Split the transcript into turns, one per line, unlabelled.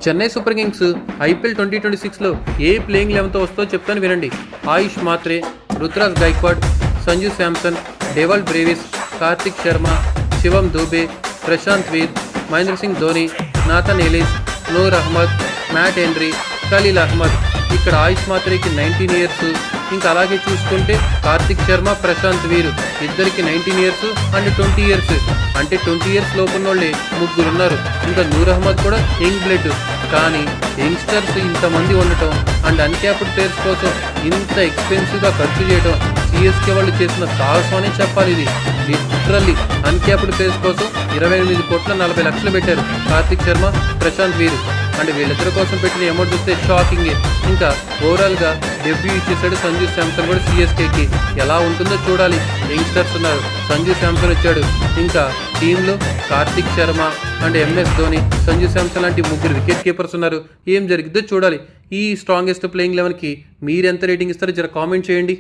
Chennai super kings IPL 2026లో ఏ playing 11తో వస్తుందో చెప్తాను వినండి. Ayush Mhatre, Ruturaj Gaikwad, Sanju Samson, Dewald Brevis, Kartik Sharma, Shivam Dube, Prashant Veer, Mahendra Singh Dhoni, Nathan Ellis, Noor Ahmad, Matt Henry, Khaleel Ahmed. ఇక్కడ ఆయుష్ మాత్రేకి 19 ఇయర్స్. ఇంకా అలాగే చూసుకుంటే కార్తిక్ శర్మ, ప్రశాంత్ వీరు ఇద్దరికి 19 ఇయర్స్ అండ్ 20 ఇయర్స్. అంటే 20 ఇయర్స్ లోపున్నోళ్ళే ముగ్గురున్నారు. ఇంకా నూర్ అహ్మద్ కూడా యంగ్ బ్లడ్. కానీ యంగ్స్టర్స్ ఇంతమంది ఉండటం అండ్ అన్క్యాప్డ్ ప్లేయర్స్ కోసం ఇంత ఎక్స్పెన్సివ్గా ఖర్చు చేయడం సిఎస్కే వాళ్ళు చేసిన సాహసం అనే చెప్పాలి. ఇది లిటరల్లీ అన్క్యాప్డ్ ప్లేయర్స్ కోసం 28 కోట్ల 40 లక్షలు పెట్టారు కార్తిక్ శర్మ, ప్రశాంత్ వీరు. అంటే వీళ్ళిద్దరి కోసం పెట్టిన అమౌంట్ చూస్తే షాకింగే. ఇంకా ఓవరాల్గా డెబ్యూ ఇచ్చేసాడు సంజు శాంసన్ కూడా సిఎస్కేకి. ఎలా ఉంటుందో చూడాలి. యంగ్స్టర్స్ ఉన్నారు, సంజు శాంసన్ వచ్చాడు. ఇంకా టీంలో కార్తిక్ శర్మ అండ్ ఎంఎస్ ధోని, సంజు శాంసన్ లాంటి ముగ్గురు వికెట్ కీపర్స్ ఉన్నారు. ఏం జరిగిద్దో చూడాలి. ఈ స్ట్రాంగెస్ట్ ప్లేయింగ్ 11కి మీరు ఎంత రేటింగ్ ఇస్తారో జర కామెంట్ చేయండి.